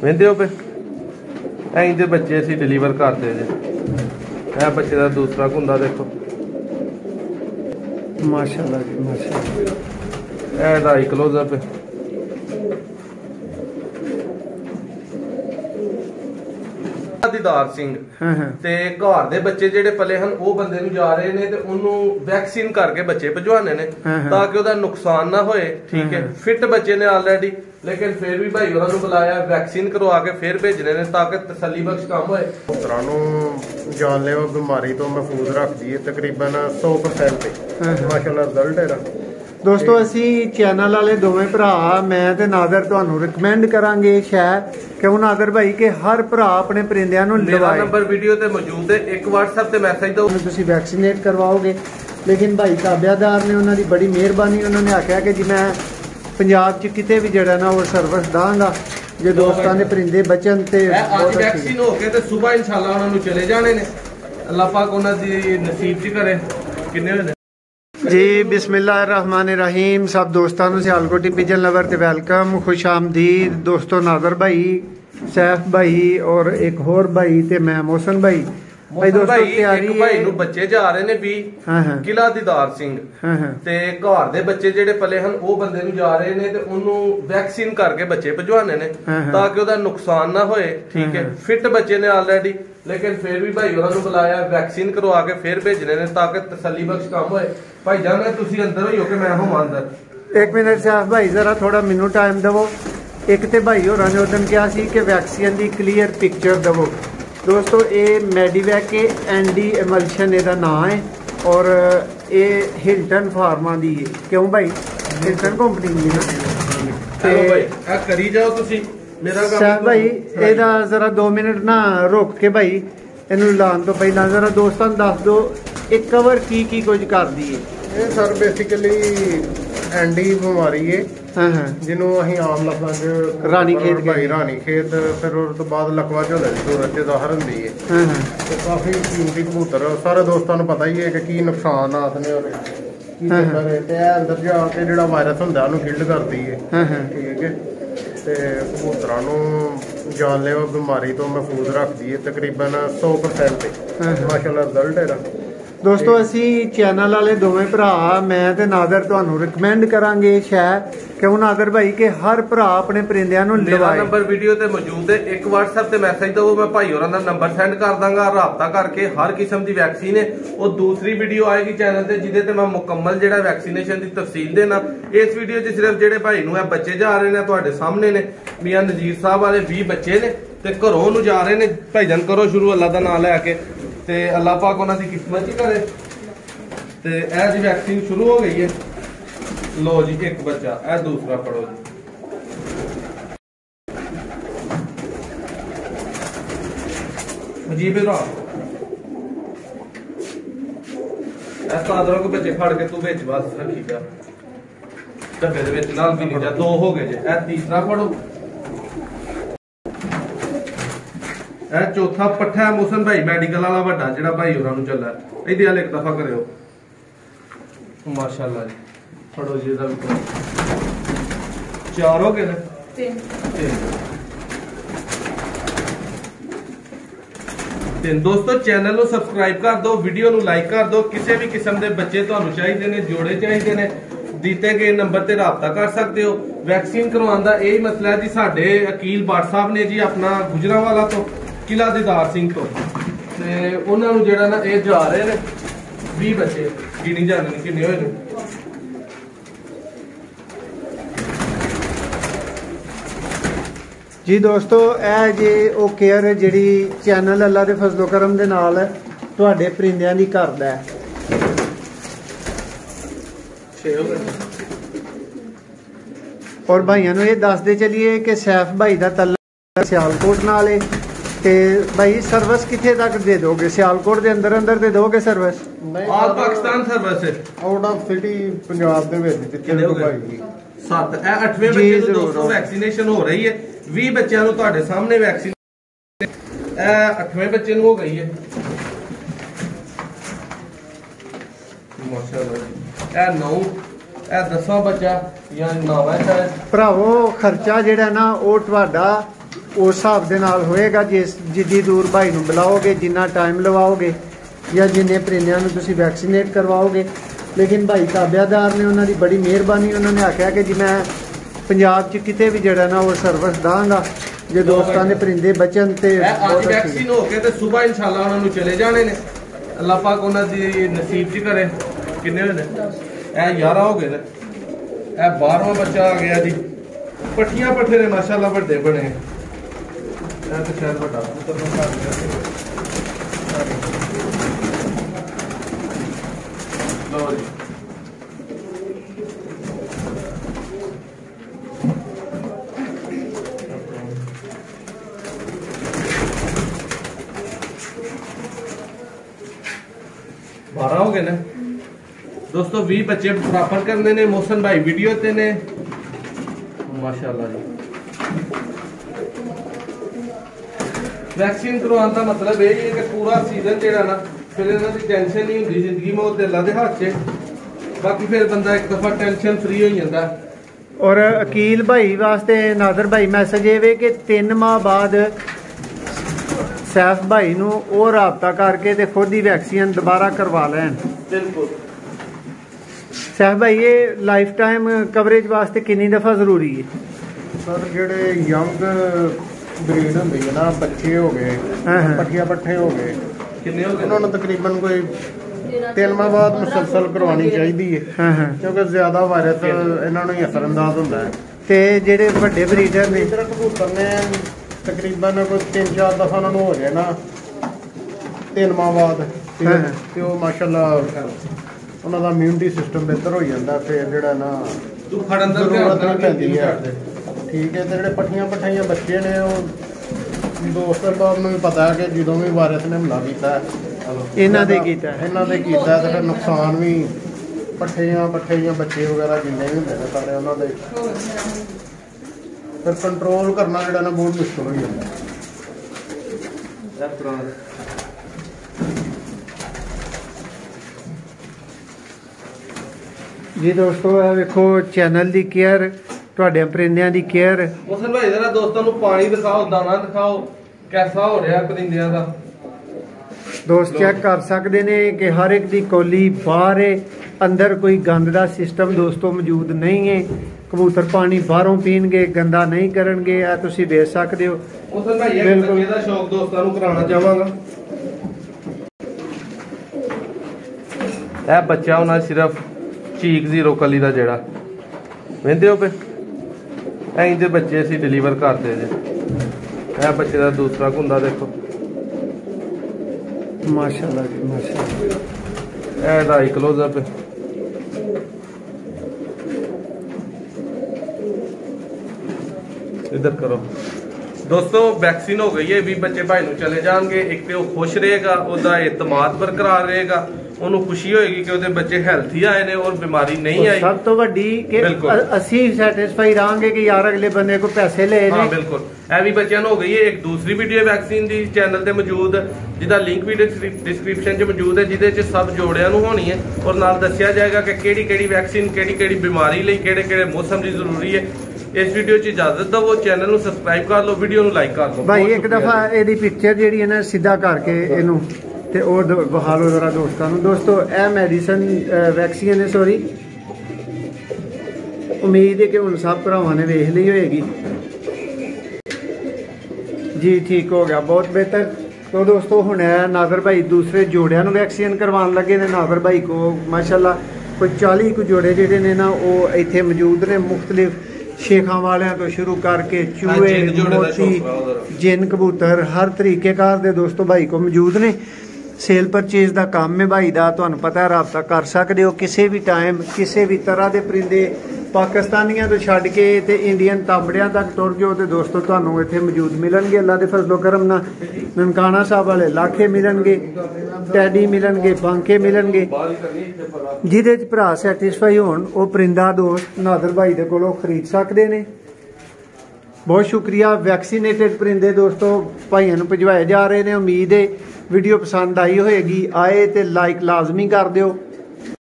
वेंदे हो पे इंज बच्चे असीं डिलीवर करते जे। यह बच्चे का दूसरा कुंदा देखो माशाल्लाह जी माशाल्लाह। यह 2.5 किलो का पे दीदार सिंह ते घर दे बच्चे जेडे पले हन वो बंदे नूं जा रहे ने ते उन्होंने वैक्सीन करके बच्चे भिजवाने ने ताकि उसका नुकसान ना होए। ठीक है, फिट बच्चे ने ऑलरेडी, लेकिन फिर भी भाई उन्होंने बुलाया वैक्सीन करवा के फिर भेजने ने ताकि तसल्ली बख्श काम होए। पुत्रा नूं जानलेवा बीमारी तो महफूज रखदी है तकरीबन 100% माशाल्लाह रिजल्ट है। दोस्तों असी चैनल वाले दोवें भरा मैं ते नादर तुहानू रिकमेंड करांगे शायद क्यों नादर भाई के हर भरा अपने परिंदिਆਂ ਨੂੰ मेरा नंबर वीडियो ते मौजूद है, एक WhatsApp ते मैसेज दो तुसी वैक्सीनेट करवाओगे। लेकिन भाई ताबियादार ने उन्होंने बड़ी मेहरबानी उन्होंने आख्या कि जी मैं पंजाब च किते भी जड़ा ना वो सर्विस दांगा जे दोस्तां दे परिंदे बचन ते आज वैक्सीन हो के ते सुबह इंशाल्लाह उन्हां नूं चले जाने ने। अल्लाह पाक उन्हां दी नसीब च करे। किन्ने होए जी बिस्मिल्लाहिर्रहमानिर्रहीम। सब दोस्तों सियालकोटी पिजन लवर ते वेलकम, खुश आमदीद दोस्तों। नादर भाई, सैफ भाई और एक होर भाई ते मैं मोहसन भाई। भाई दोस्तों तैयारी भाई नूं बच्चे जा रहे ने 20 किला दीदार सिंह ते घर दे बच्चे जेडे पले हन वो बंदे नूं जा रहे ने ते उन्होंने वैक्सीन करके बच्चे भिजवाने ने ताकि उसका नुकसान ना होए। ठीक है, फिट बच्चे ने ऑलरेडी, लेकिन फिर भी भाई उन्होंने बुलाया वैक्सीन करवा के फिर भेजने ने ताकि तसल्ली बख्श काम होए। भाई जान तुसी अंदर हो के मैं होवां अंदर। एक मिनट सैफ भाई जरा थोड़ा मैनू टाइम दवो। एक तो भाई होरां ने उदन कहा सी कि वैक्सीन की क्लीयर पिक्चर दवो। दोस्तों ये मैडीवैक एंडी एमल्शन एदा नाम है और ये हिल्टन फार्मा दी है। क्यों भाई हिल्टन कंपनी दी ना करी जाओ तुसी मेरा सैफ भाई एदा जरा 2 मिनट ना रोक के भाई इनू लाने तो पहला जरा दोस्तों दस दो एक कवर की कुछ कर दी है। ये सर बेसिकली एंडी बीमारी है जिन्हों असीं आम लफ्ज़ां च रानी खेत भाई रानी खेत फिर उस तो बाद लकवा झोले की सूरत च ज़ाहिर हुंदी है। तो काफ़ी कीमती कबूतर सारे दोस्तों को पता ही है कि की नुकसानात ने और की चक्कर है। ते अंदर जाके जिहड़ा वायरस हुंदा उहनूं किल्ड करदी है। ठीक है, ते कबूतरां नूं जानलेवा बीमारी तो महफूज रखदी है तकरीबन 100% माशाल्लाह रिजल्ट है। दोस्तों असी चैनल वाले दोवें भरा मैं ते नादर तुहानू रिकमेंड करांगे शायद क्यों नादर भाई के हर भरा अपने परिंदिਆਂ ਨੂੰ मेरा नंबर वीडियो ते मौजूद है, एक WhatsApp ते मैसेज दो मैं भाई होरां दा नंबर सेंड कर दांगा। राबता करके हर किस्म की वैक्सीन है और दूसरी वीडियो आएगी चैनल ते जिहदे ते मैं मुकम्मल जेहड़ा वैक्सीनेशन की तफसील देना। इस वीडियो च सिर्फ जेहड़े भाई नूं बच्चे जा रहे ने तुहाडे सामने ने मियां नजीर साहब वाले 20 बच्चे ने ते घरों नूं जा रहे ने। भाईजान करो शुरू अल्लाह दा नाम लैके ते अल्लाह पाक उन्हां दी किस्मत ही करे। ते ऐ जी वैक्सीन शुरू हो गई है। लो जी एक बच्चा, ऐ दूसरा पढ़ो जी। अजीब है ऐसा आदरों को बच्चे फड़ के तू बिच बस रखी जा डब्बे दे विच लाल भी नहीं जा। 2 हो गए जे। ऐ तीसरा पढ़ो। ऐ चौथा पट्ठा है मोहसन भाई मेडिकल वाला वड्डा जेड़ा भाई होरां नूं चला इहदे वाले एक दफा करियो माशाल्लाह जी। फड़ो जी इहदा भी 4 हो गए ने 3। दोस्तों चैनल नूं सबसक्राइब कर दो, वीडियो नूं लाइक कर दो। किसी भी किस्म के बच्चे तुहानूं चाहिए ने जोड़े चाहिए ने दिते गए नंबर ते राबता कर सकते हो। वैक्सीन करवाने का यही मसला है जी। साडे अकील बाट साहब ने जी अपना गुजरांवाला तो किला दीदार सिंह तो उन्होंने जेड़ा ना ये जा रहे ने 20 बच्चे गिनी जाने किन्ने होए ने। जी दोस्तों ए जे ओ केयर जिहड़ी चैनल अल्लाह दे फजलो करम दे नाल तुहाडे परिंदिਆਂ ਦੀ करदा है। और भाइयों ये दसते चलिए कि सैफ भाई का तल्ला सियालकोट नाल है ते भाई सर्विस किथे तक दे दोगे? सियालकोट के अंदर अंदर दे दोगे सर्विस? ऑल पाकिस्तान सर्विस है आउट ऑफ सिटी पंजाब दे विच जिथे भाई 7 8वें बच्चे नूं दोस्तों वैक्सीनेशन हो रही है। 20 बच्चों नूं तुहाडे सामने वैक्सीन 8वें बच्चे नूं हो गई है माशाल्लाह। ए 9 ए 10वां बच्चा या 9वां शायद। भरावो खर्चा जिहड़ा ना वो तुहाडा ਉਸ ਹਿਸਾਬ ਦੇ ਨਾਲ ਹੋਏਗਾ। ਜਿੱਡੀ ਦੂਰ ਭਾਈ ਨੂੰ ਬੁਲਾਓਗੇ, ਜਿੰਨਾ ਟਾਈਮ ਲਵਾਓਗੇ ਜਾਂ ਜਿੰਨੇ ਪਰਿੰਦਿਆਂ ਨੂੰ ਤੁਸੀਂ ਵੈਕਸੀਨੇਟ ਕਰਵਾਓਗੇ। ਲੇਕਿਨ ਭਾਈ ਤਾਬਿਆਦਾਰ ਨੇ, ਉਹਨਾਂ ਦੀ ਬੜੀ ਮਿਹਰਬਾਨੀ। ਉਹਨਾਂ ਨੇ ਆਖਿਆ ਕਿ ਜੀ ਮੈਂ ਪੰਜਾਬ 'ਚ ਕਿਤੇ ਵੀ ਜਿਹੜਾ ਨਾ ਉਹ ਸਰਵਿਸ ਦਾਂਗਾ ਜੇ ਦੋਸਤਾਂ ਦੇ ਪਰਿੰਦੇ ਬਚਣ। ਤੇ ਅੱਜ ਵੈਕਸੀਨ ਹੋ ਕੇ ਤੇ ਸਵੇਰ ਇਨਸ਼ਾਅੱਲਾ ਉਹਨਾਂ ਨੂੰ ਚਲੇ ਜਾਣੇ ਨੇ। ਅੱਲਾਹ ਪਾਕ ਉਹਨਾਂ ਦੀ ਨਸੀਬ 'ਚ ਕਰੇ। ਕਿੰਨੇ ਹੋਏ ਨੇ? ਇਹ 11 ਹੋ ਗਏ ਨੇ। ਇਹ 12ਵਾਂ ਬੱਚਾ ਆ ਗਿਆ ਜੀ। ਪੱਠੀਆਂ ਪੱਠੇ ਨੇ ਮਾਸ਼ਾਅੱਲਾ ਵੱਡੇ ਬਣੇ। ਇਹ ਤਾਂ ਸ਼ਾਇਦ ਵੱਡਾ ਪੁੱਤਰ ਨੂੰ ਘਰ ਲਓ ਜੀ। बारह हो गए ना दोस्तों। 20 बच्चे प्रॉपर करने ने। मोहसन भाई वीडियो ते ने माशाल्लाह जी। वैक्सीन करवाने का मतलब ये है कि पूरा सीजन जेड़ा ना फिर इन्हां दी टेंशन नहीं हुंदी जिंदगी में। वो अल्लाह दे हाथ च। बाकी फिर बंदा एक दफा टेंशन फ्री हो जाता। और अकील भाई वास्ते नादर भाई मैसेज ये वे कि 3 माह बाद सैफ भाई नू और राबता करके ते खुद ही वैक्सीन दोबारा करवा लैन। बिल्कुल सैफ भाई ये लाइफ टाइम कवरेज वास्ते कितनी दफा जरूरी है? सर जेडे यंग ब्रीड होंदी है ना, बच्चे हो गए, पट्ठिया पट्ठे हो गए, कितने हो गए? उन्होंने तकरीबन कोई 3 माह बाद मुसलसल करवानी चाहिए क्योंकि ज्यादा वायरस इन्हां नूं ही असरअंदाज होंदा है। ते जेडे वड्डे ब्रीडर ने इधर कबूतर ने तकरीबन कोई 3-4 दफा उन्होंने हो जाए ना 3 माह बाद ते वो माशाअल्लाह उन्हों का इम्यूनिटी सिस्टम बेहतर हो जाता। फिर जो ना जरूरत नहीं पैंदी है। ठीक है। तो जो पट्ठिया पट्ठिया बच्चे ने दोस्त बाब में भी पता है कि जो भी वायरस ने हमला किया इन्हां दे कीता तो फिर नुकसान भी पट्ठिया पट्ठिया बच्चे वगैरह जिन्ने भी होंगे सारे उन्होंने फिर कंट्रोल करना जो ना बहुत मुश्किल हो जाता है। जी दोस्तों वेखो चैनल की केयर, तुहाडे परिंदियां दी केयर। मोहसन भाई जरा दोस्तों को पानी दिखाओ, दाना दिखाओ कैसा हो रहा परिंदियां का। दोस्त चेक कर सकते ने कि हर एक दी कोली बाहर है, अंदर कोई गंद का सिस्टम दोस्तों मौजूद नहीं है। कबूतर पानी बाहरों पीणगे, गंदा नहीं करनगे। आ तुसीं देख सकते हो। मोहसन भाई बिल्कुल ਇਹਦਾ ਸ਼ੌਕ ਦੋਸਤਾਂ ਨੂੰ ਕਰਾਉਣਾ ਚਾਹਾਂਗਾ। ਇਹ ਬੱਚਾ ਉਹਨਾਂ ਸਿਰਫ ਚੀਕ ਜ਼ੀਰੋ ਕਲੀ ਦਾ ਜਿਹੜਾ ਵੇਂਦੇ ਹੋ ਪਏ ਐਂ ਦੇ ਬੱਚੇ ਅਸੀਂ ਡਿਲੀਵਰ ਕਰਦੇ ਜੇ। ਇਹ ਬੱਚੇ ਦਾ ਦੂਸਰਾ ਕੁੰਦਾ ਦੇਖੋ माशाल्लाह जी माशाल्लाह। ਇਹ ਦਾ ਹੀ ਕਲੋਜ਼ਅਪ ਹੈ। इधर करो दोस्तों। वैक्सीन हो गई है। भी बच्चे भाई नूं चले जाएंगे। एक तो खुश रहेगा, उसका एतमाद बरकरार रहेगा, उन्होंने खुशी होएगी कि उसके बच्चे हेल्थी आए ने और बीमारी नहीं आई। सब तो वड्डी कि असी सैटिस्फाई रहांगे कि यार अगले बंदे को पैसे ले ने। हाँ बिल्कुल। ए भी बच्चों हो गई है। एक दूसरी वीडियो वैक्सीन दी चैनल ते मौजूद जिहदा लिंक भी डिस्क्रिप्शन च मौजूद है, जिहदे च सब जोड़ियां नूं होनी है और नाल दस्सिया जाएगा कि केड़ी वैक्सीन केड़ी बीमारी लई केड़े मौसम दी जरूरी है। इस वीडियो च इजाजत दो। चैनल नूं सबसक्राइब कर लो, वीडियो नूं लाइक कर लो। भाई एक दफा एदी पिक्चर जिहड़ी है ना सीधा करके इनू ते और बहा लो जरा दोस्तों नूं। दोस्तों ए मेडिसिन वैक्सीन है, सॉरी उम्मीद है कि हुण सब भरावां ने वेख ली होएगी जी। ठीक हो गया, बहुत बेहतर। तो दोस्तों हुण नादर भाई दूसरे जोड़ियां नूं वैक्सीन करवाउण लगे ने। नादर भाई को माशाअल्लाह कोई 40 को जोड़े जिहड़े ने ना वो इत्थे मौजूद ने। मुख्तलिफ शेखा वालियां तो शुरू करके चूहे, मोती, जिन, कबूतर हर तरीकेकार दे दोस्तों भाई को मौजूद ने। सेल परचेज का काम है भाई का, तुहानूं पता है, राबता कर सकते हो किसी भी टाइम किसी भी तरह के परिंदे पाकिस्तानियों तो छड्ड के ते इंडियन तांबड़ियां तक तुर जाओ तो दोस्तों तुहानूं इत्थे मौजूद मिलणगे। अल्लाह दे फजलो करम नाल ननकाना साहब वाले लाखे मिलणगे, टैडी मिलणगे, बांके मिलणगे। जिहदे च भरा सैटिस्फाई होण वो परिंदा दोस्त नादर भाई दे कोलों खरीद सकते ने। बहुत शुक्रिया। वैक्सीनेटेड परिंदे दोस्तों भाइयों नूं भिजवाए जा रहे हैं। उम्मीद है वीडियो पसंद आई होएगी। आए तो लाइक लाजमी कर दिओ।